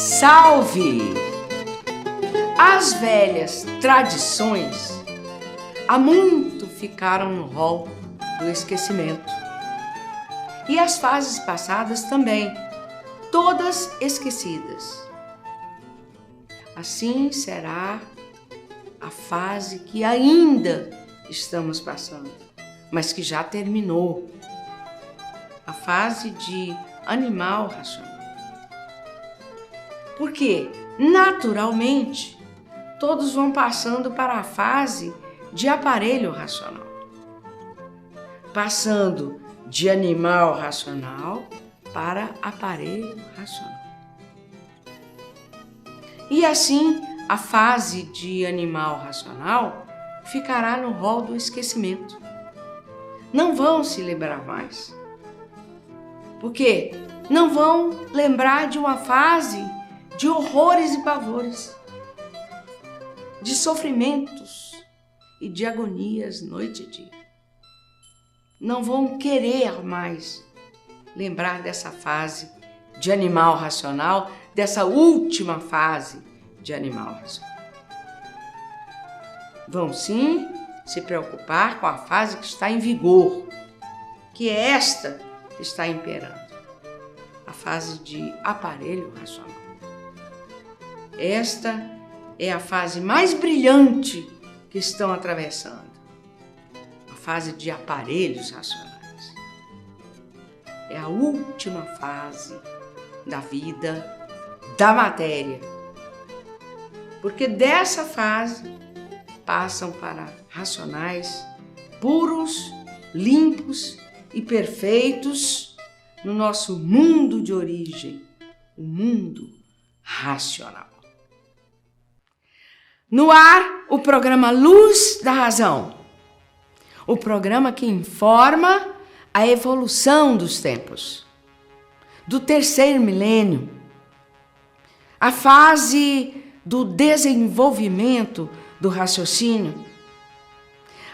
Salve! As velhas tradições há muito ficaram no rol do esquecimento. E as fases passadas também, todas esquecidas. Assim será a fase que ainda estamos passando, mas que já terminou. A fase de animal racional. Porque, naturalmente, todos vão passando para a fase de aparelho racional. Passando de animal racional para aparelho racional. E assim, a fase de animal racional ficará no rol do esquecimento. Não vão se lembrar mais. Porque não vão lembrar de uma fase de horrores e pavores, de sofrimentos e de agonias noite e dia. Não vão querer mais lembrar dessa fase de animal racional, dessa última fase de animal racional. Vão sim se preocupar com a fase que está em vigor, que é esta que está imperando, a fase de aparelho racional. Esta é a fase mais brilhante que estão atravessando, a fase de aparelhos racionais. É a última fase da vida, da matéria, porque dessa fase passam para racionais puros, limpos e perfeitos no nosso mundo de origem, o mundo racional. No ar, o programa Luz da Razão, o programa que informa a evolução dos tempos, do terceiro milênio, a fase do desenvolvimento do raciocínio,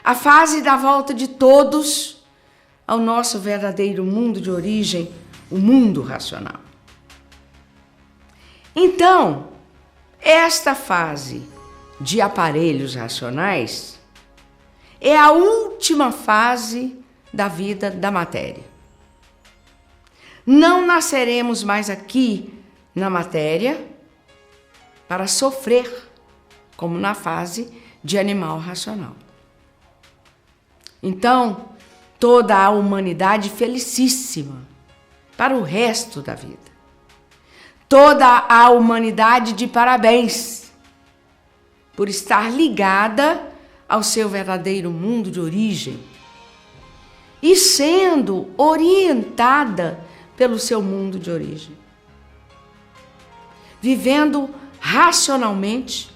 a fase da volta de todos ao nosso verdadeiro mundo de origem, o mundo racional. Então, esta fase de aparelhos racionais é a última fase da vida da matéria. Não nasceremos mais aqui na matéria para sofrer, como na fase de animal racional. Então, toda a humanidade felicíssima para o resto da vida. Toda a humanidade de parabéns por estar ligada ao seu verdadeiro mundo de origem e sendo orientada pelo seu mundo de origem. Vivendo racionalmente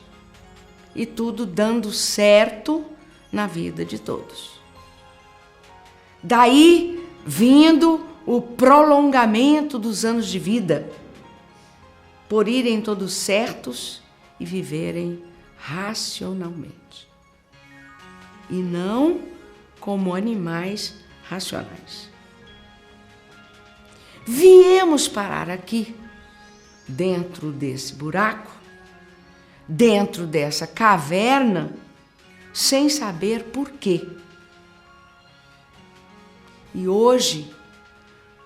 e tudo dando certo na vida de todos. Daí vindo o prolongamento dos anos de vida, por irem todos certos e viverem racionalmente. E não como animais racionais. Viemos parar aqui, dentro desse buraco, dentro dessa caverna, sem saber por quê. E hoje,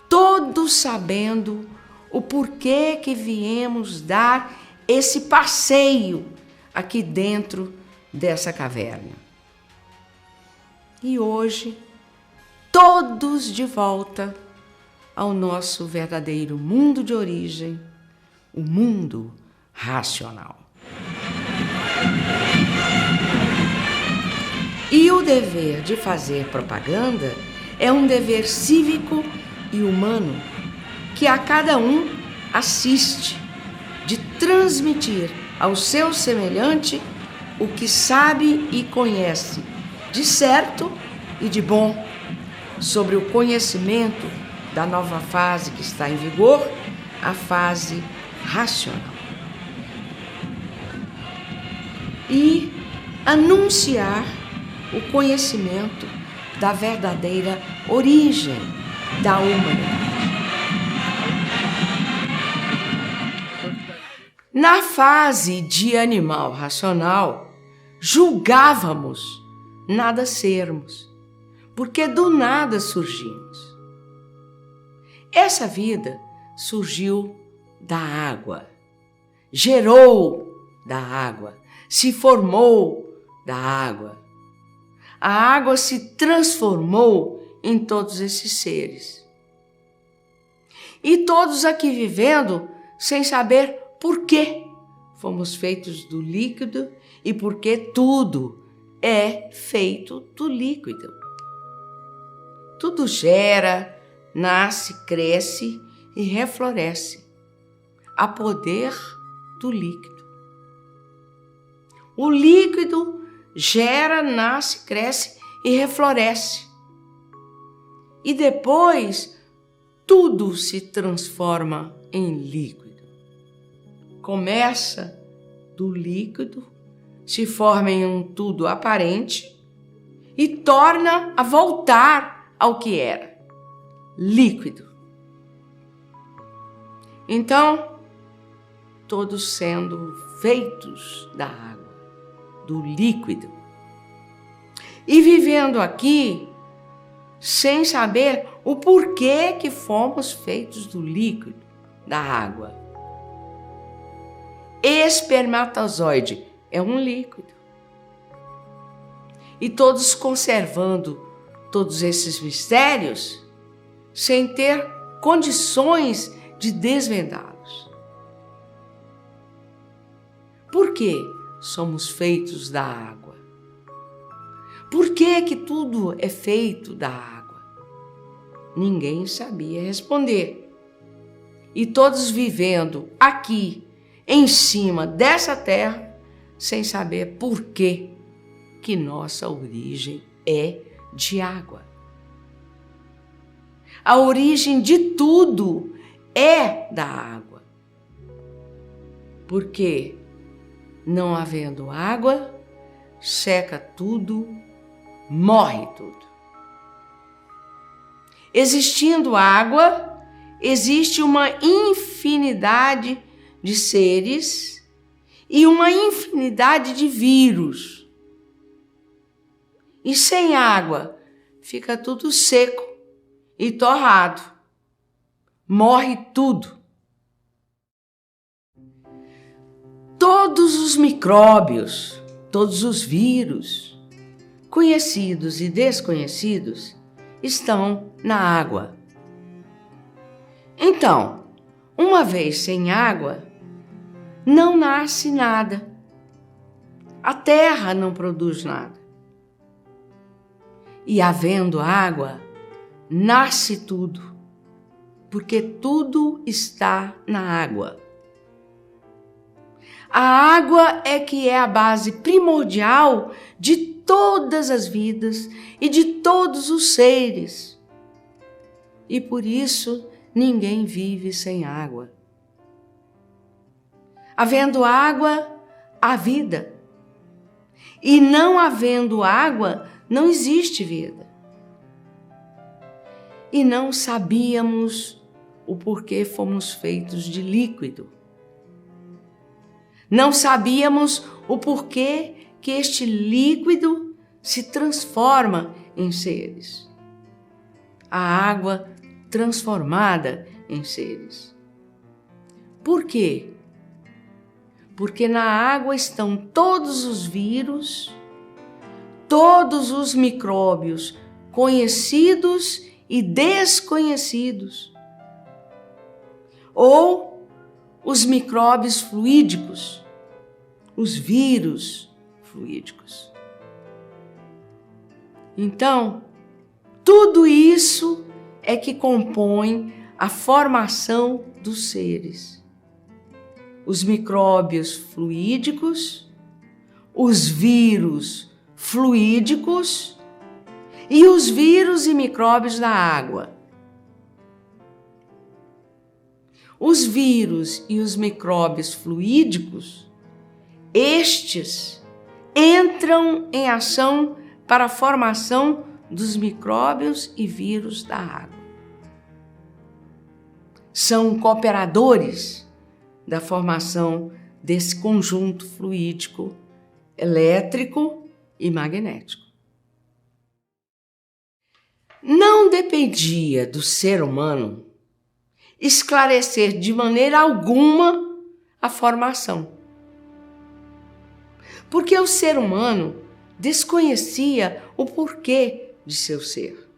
todos sabendo o porquê que viemos dar esse passeio aqui dentro dessa caverna. E hoje, todos de volta ao nosso verdadeiro mundo de origem, o mundo racional. E o dever de fazer propaganda é um dever cívico e humano que a cada um assiste, de transmitir ao seu semelhante o que sabe e conhece, de certo e de bom, sobre o conhecimento da nova fase que está em vigor, a fase racional. E anunciar o conhecimento da verdadeira origem da humanidade. Na fase de animal racional, julgávamos nada sermos, porque do nada surgimos. Essa vida surgiu da água, gerou da água, se formou da água. A água se transformou em todos esses seres. E todos aqui vivendo sem saber por que fomos feitos do líquido e porque tudo é feito do líquido. Tudo gera, nasce, cresce e refloresce a poder do líquido. O líquido gera, nasce, cresce e refloresce. E depois tudo se transforma em líquido. Começa do líquido, se forma em um tudo aparente e torna a voltar ao que era, líquido. Então, todos sendo feitos da água, do líquido, e vivendo aqui sem saber o porquê que fomos feitos do líquido, da água. Espermatozoide é um líquido. E todos conservando todos esses mistérios sem ter condições de desvendá-los. Por que somos feitos da água? Por que tudo é feito da água? Ninguém sabia responder. E todos vivendo aqui, em cima dessa terra, sem saber por que nossa origem é de água. A origem de tudo é da água. Porque, não havendo água, seca tudo, morre tudo. Existindo água, existe uma infinidade de seres e uma infinidade de vírus. E sem água, fica tudo seco e torrado. Morre tudo. Todos os micróbios, todos os vírus, conhecidos e desconhecidos, estão na água. Então, uma vez sem água, não nasce nada. A terra não produz nada. E havendo água, nasce tudo, porque tudo está na água. A água é que é a base primordial de todas as vidas e de todos os seres. E por isso, ninguém vive sem água. Havendo água, há vida. E não havendo água, não existe vida. E não sabíamos o porquê fomos feitos de líquido. Não sabíamos o porquê que este líquido se transforma em seres. A água transformada em seres. Por quê? Porque na água estão todos os vírus, todos os micróbios conhecidos e desconhecidos, ou os micróbios fluídicos, os vírus fluídicos. Então, tudo isso é que compõe a formação dos seres. Os micróbios fluídicos, os vírus fluídicos e os vírus e micróbios da água. Os vírus e os micróbios fluídicos, estes entram em ação para a formação dos micróbios e vírus da água. São cooperadores da formação desse conjunto fluídico, elétrico e magnético. Não dependia do ser humano esclarecer de maneira alguma a formação. Porque o ser humano desconhecia o porquê de seu ser,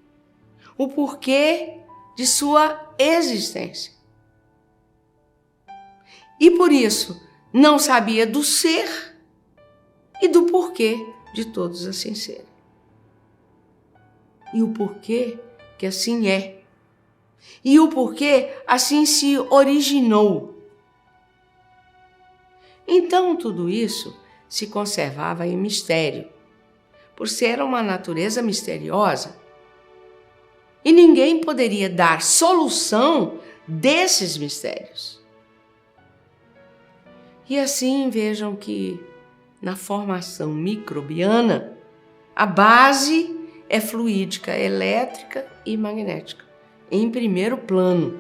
o porquê de sua existência. E por isso não sabia do ser e do porquê de todos assim serem. E o porquê que assim é. E o porquê assim se originou. Então tudo isso se conservava em mistério, por ser uma natureza misteriosa. E ninguém poderia dar solução desses mistérios. E assim vejam que na formação microbiana, a base é fluídica, elétrica e magnética, em primeiro plano.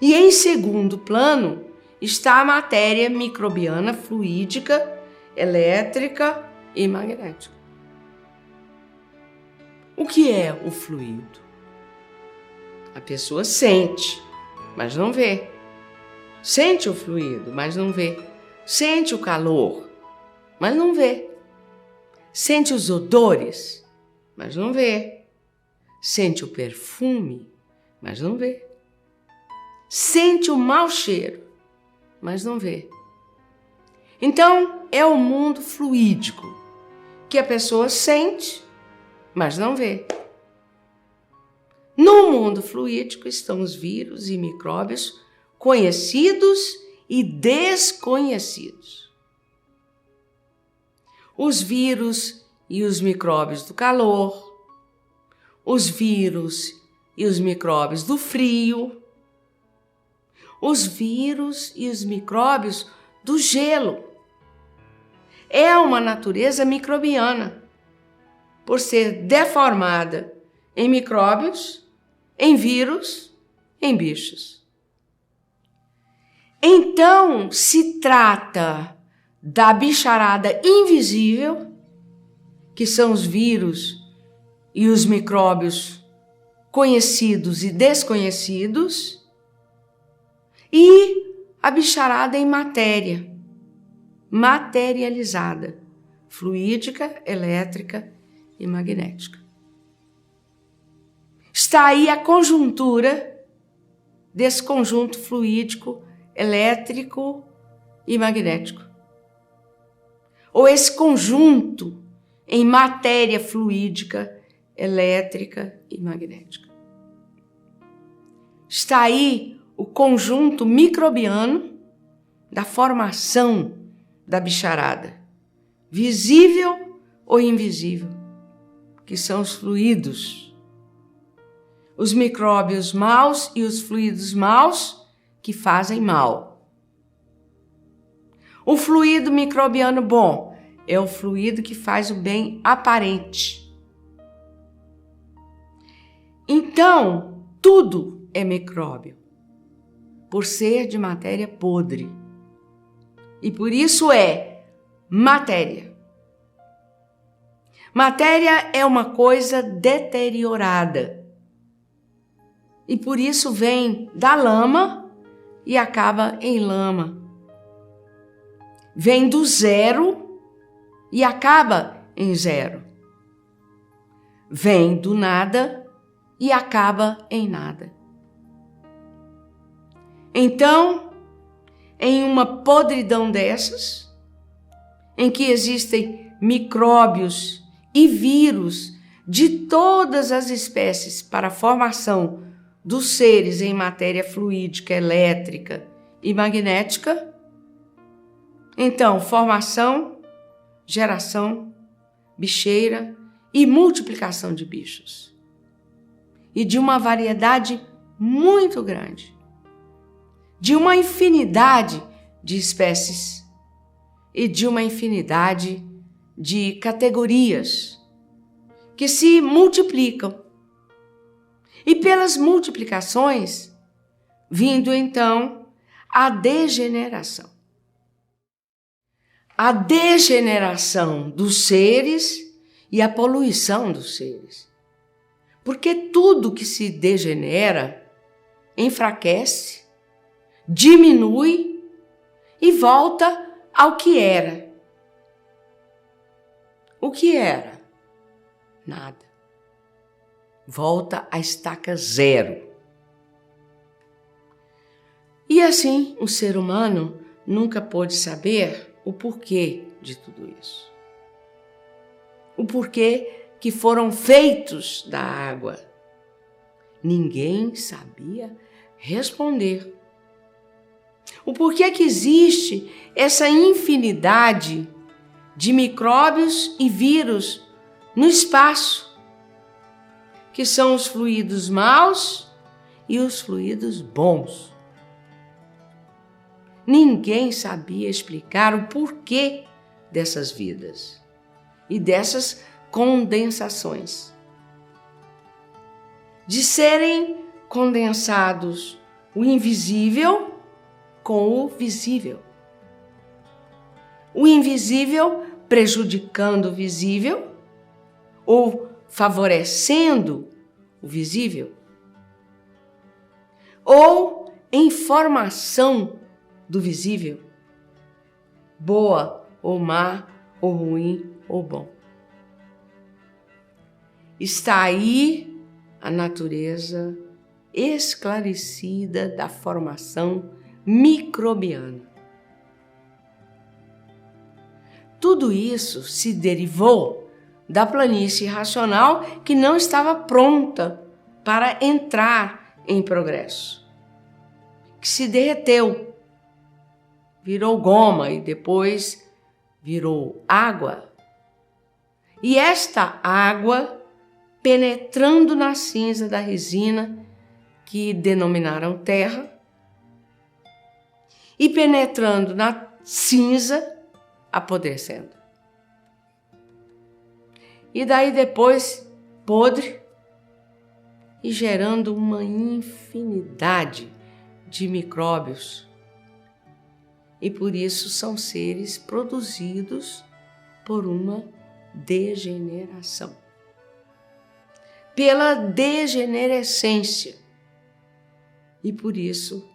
E em segundo plano está a matéria microbiana fluídica, elétrica e magnética. O que é o fluido? A pessoa sente, mas não vê. Sente o fluido, mas não vê. Sente o calor, mas não vê. Sente os odores, mas não vê. Sente o perfume, mas não vê. Sente o mau cheiro, mas não vê. Então, é o mundo fluídico, que a pessoa sente, mas não vê. No mundo fluídico estão os vírus e micróbios conhecidos e desconhecidos. Os vírus e os micróbios do calor, os vírus e os micróbios do frio, os vírus e os micróbios do gelo. É uma natureza microbiana, por ser deformada em micróbios, em vírus, em bichos. Então, se trata da bicharada invisível, que são os vírus e os micróbios conhecidos e desconhecidos, e a bicharada em matéria, materializada, fluídica, elétrica e magnética. Está aí a conjuntura desse conjunto fluídico, elétrico e magnético. Ou esse conjunto em matéria fluídica, elétrica e magnética. Está aí o conjunto microbiano da formação da bicharada, visível ou invisível, que são os fluidos. Os micróbios maus e os fluidos maus que fazem mal. O fluido microbiano bom é o fluido que faz o bem aparente. Então, tudo é micróbio, por ser de matéria podre. E por isso é matéria. Matéria é uma coisa deteriorada. E por isso vem da lama e acaba em lama. Vem do zero e acaba em zero. Vem do nada e acaba em nada. Então, em uma podridão dessas, em que existem micróbios e vírus de todas as espécies para a formação dos seres em matéria fluídica, elétrica e magnética, então, formação, geração, bicheira e multiplicação de bichos. E de uma variedade muito grande. De uma infinidade de espécies e de uma infinidade de categorias que se multiplicam. E pelas multiplicações, vindo então a degeneração. a degeneração dos seres e a poluição dos seres. Porque tudo que se degenera enfraquece, diminui e volta ao que era. O que era? Nada. Volta à estaca zero. E assim, o ser humano nunca pôde saber o porquê de tudo isso. O porquê que foram feitos da água. Ninguém sabia responder. O porquê que existe essa infinidade de micróbios e vírus no espaço, que são os fluidos maus e os fluidos bons. Ninguém sabia explicar o porquê dessas vidas e dessas condensações. De serem condensados o invisível com o visível. O invisível prejudicando o visível ou favorecendo o visível. Ou em formação do visível, boa ou má, ou ruim ou bom. Está aí a natureza esclarecida da formação microbiana. Tudo isso se derivou da planície racional que não estava pronta para entrar em progresso, que se derreteu, virou goma e depois virou água. E esta água, penetrando na cinza da resina, que denominaram terra, e penetrando na cinza, apodrecendo. E daí depois, podre, e gerando uma infinidade de micróbios. E por isso são seres produzidos por uma degeneração. Pela degenerescência. E por isso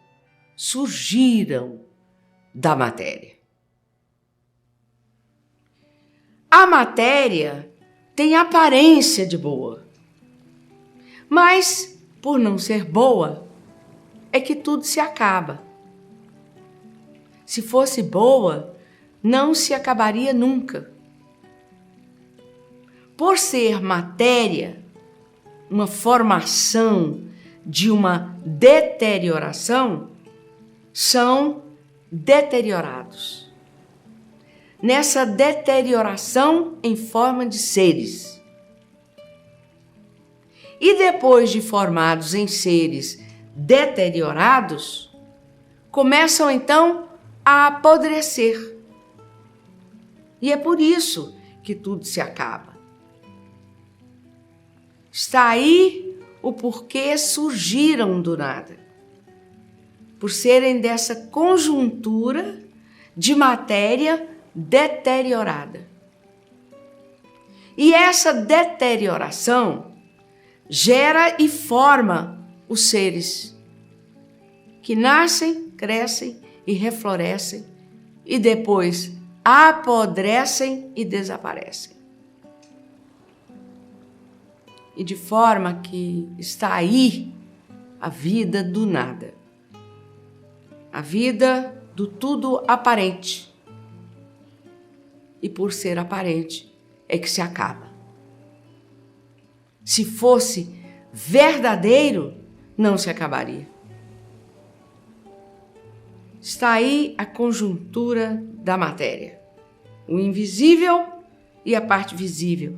surgiram da matéria. A matéria tem aparência de boa, mas por não ser boa, é que tudo se acaba. Se fosse boa, não se acabaria nunca. Por ser matéria, uma formação de uma deterioração, são deteriorados. Nessa deterioração em forma de seres. E depois de formados em seres deteriorados, começam então a apodrecer. E é por isso que tudo se acaba. Está aí o porquê surgiram do nada. Por serem dessa conjuntura de matéria deteriorada. E essa deterioração gera e forma os seres que nascem, crescem e reflorescem e depois apodrecem e desaparecem. E de forma que está aí a vida do nada. A vida do tudo aparente. E por ser aparente, é que se acaba. Se fosse verdadeiro, não se acabaria. Está aí a conjuntura da matéria. O invisível e a parte visível.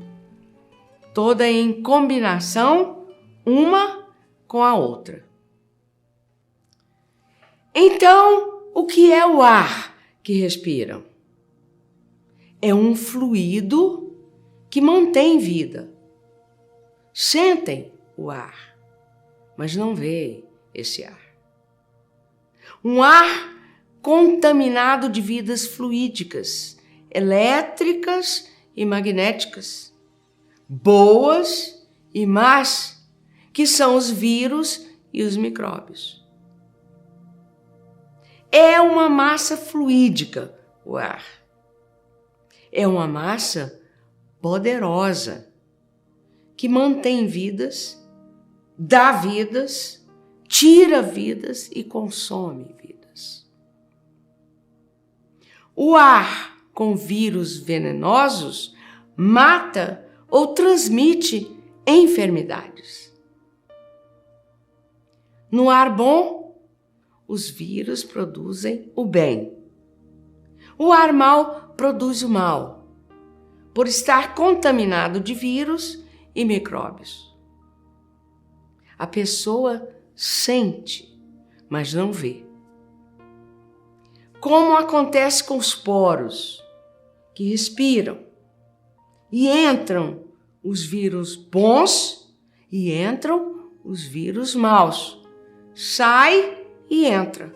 Toda em combinação, uma com a outra. Então, o que é o ar que respiram? É um fluido que mantém vida. Sentem o ar, mas não veem esse ar. Um ar contaminado de vidas fluídicas, elétricas e magnéticas, boas e más, que são os vírus e os micróbios. É uma massa fluídica, o ar. É uma massa poderosa, que mantém vidas, dá vidas, tira vidas e consome vidas. O ar com vírus venenosos mata ou transmite enfermidades. No ar bom, os vírus produzem o bem. O ar mau produz o mal, por estar contaminado de vírus e micróbios. A pessoa sente, mas não vê. Como acontece com os poros, que respiram, e entram os vírus bons e entram os vírus maus. Sai e entra.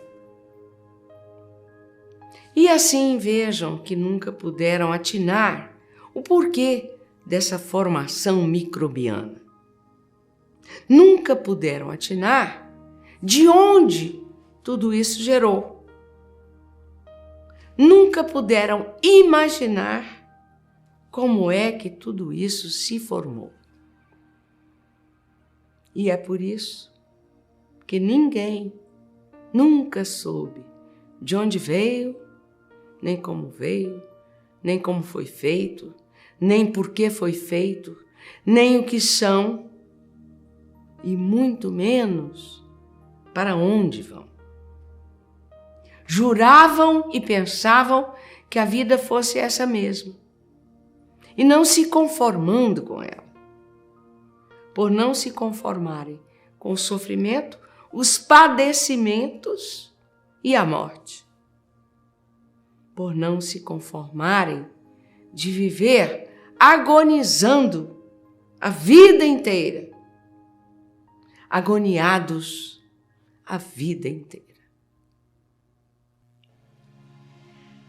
E assim vejam que nunca puderam atinar o porquê dessa formação microbiana. Nunca puderam atinar de onde tudo isso gerou. Nunca puderam imaginar como é que tudo isso se formou. E é por isso que ninguém nunca soube de onde veio, nem como foi feito, nem por que foi feito, nem o que são, e muito menos para onde vão. Juravam e pensavam que a vida fosse essa mesma, e não se conformando com ela. Por não se conformarem com o sofrimento, os padecimentos e a morte. Por não se conformarem de viver agonizando a vida inteira, agoniados a vida inteira.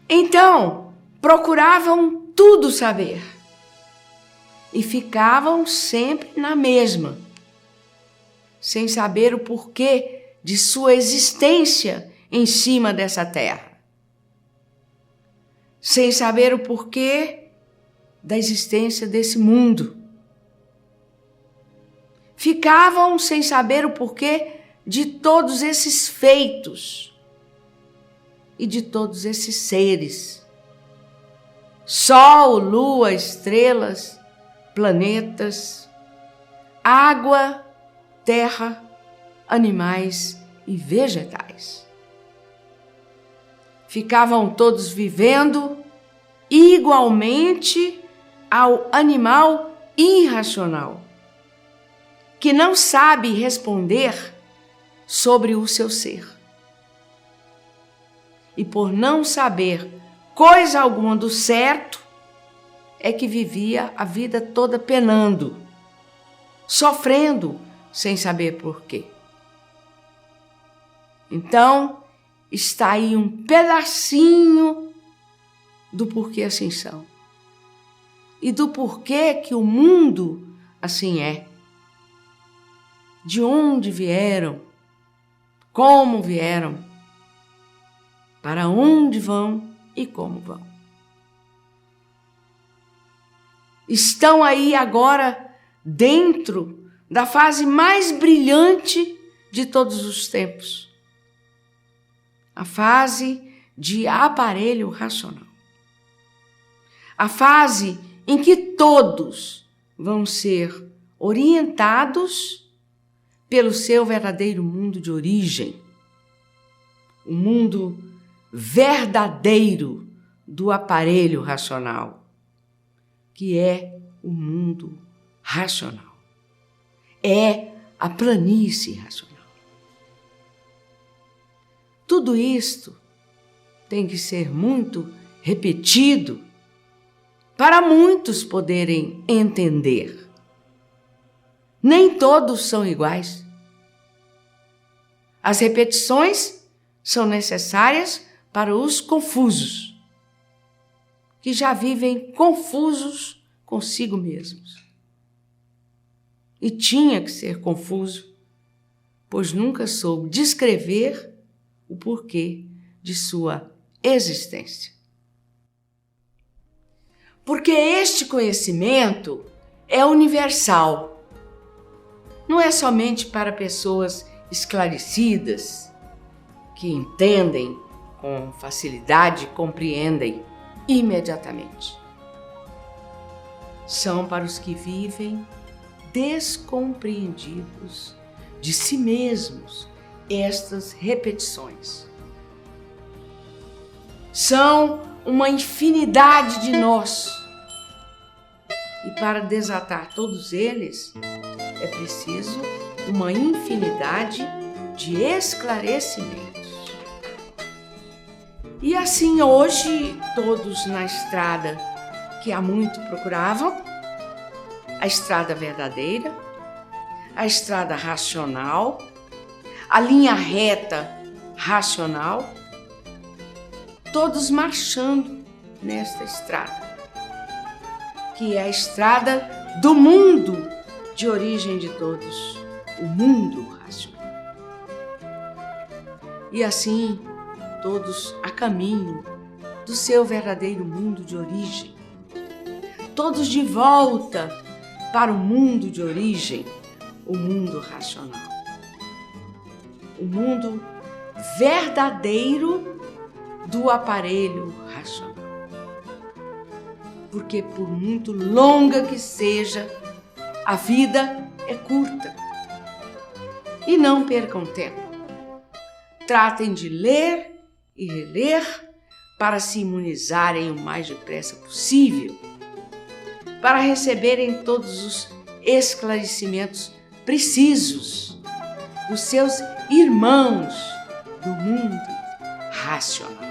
Então, procuravam tudo saber e ficavam sempre na mesma, sem saber o porquê de sua existência em cima dessa terra, sem saber o porquê da existência desse mundo. Ficavam sem saber o porquê de todos esses feitos e de todos esses seres. Sol, lua, estrelas, planetas, água, terra, animais e vegetais. Ficavam todos vivendo igualmente ao animal irracional, que não sabe responder sobre o seu ser. E por não saber coisa alguma do certo, é que vivia a vida toda penando, sofrendo sem saber por quê. Então, está aí um pedacinho do porquê assim são e do porquê que o mundo assim é. De onde vieram, como vieram, para onde vão e como vão. Estão aí agora dentro da fase mais brilhante de todos os tempos, a fase de aparelho racional, a fase em que todos vão ser orientados pelo seu verdadeiro mundo de origem, o mundo verdadeiro do aparelho racional, que é o mundo racional, é a planície racional. Tudo isto tem que ser muito repetido para muitos poderem entender. Nem todos são iguais. As repetições são necessárias para os confusos. que já vivem confusos consigo mesmos. E tinha que ser confuso, pois nunca soube descrever o porquê de sua existência. Porque este conhecimento é universal. Não é somente para pessoas esclarecidas, que entendem com facilidade e compreendem imediatamente. São para os que vivem descompreendidos de si mesmos estas repetições. São uma infinidade de nós. E para desatar todos eles, é preciso uma infinidade de esclarecimentos. E assim hoje, todos na estrada que há muito procuravam, a estrada verdadeira, a estrada racional, a linha reta racional, todos marchando nesta estrada, que é a estrada do mundo de origem de todos, o mundo racional. E assim, todos a caminho do seu verdadeiro mundo de origem, todos de volta para o mundo de origem, o mundo racional, o mundo verdadeiro do aparelho racional. Porque por muito longa que seja, a vida é curta. E não percam tempo. Tratem de ler e reler para se imunizarem o mais depressa possível, para receberem todos os esclarecimentos precisos dos seus irmãos do mundo racional.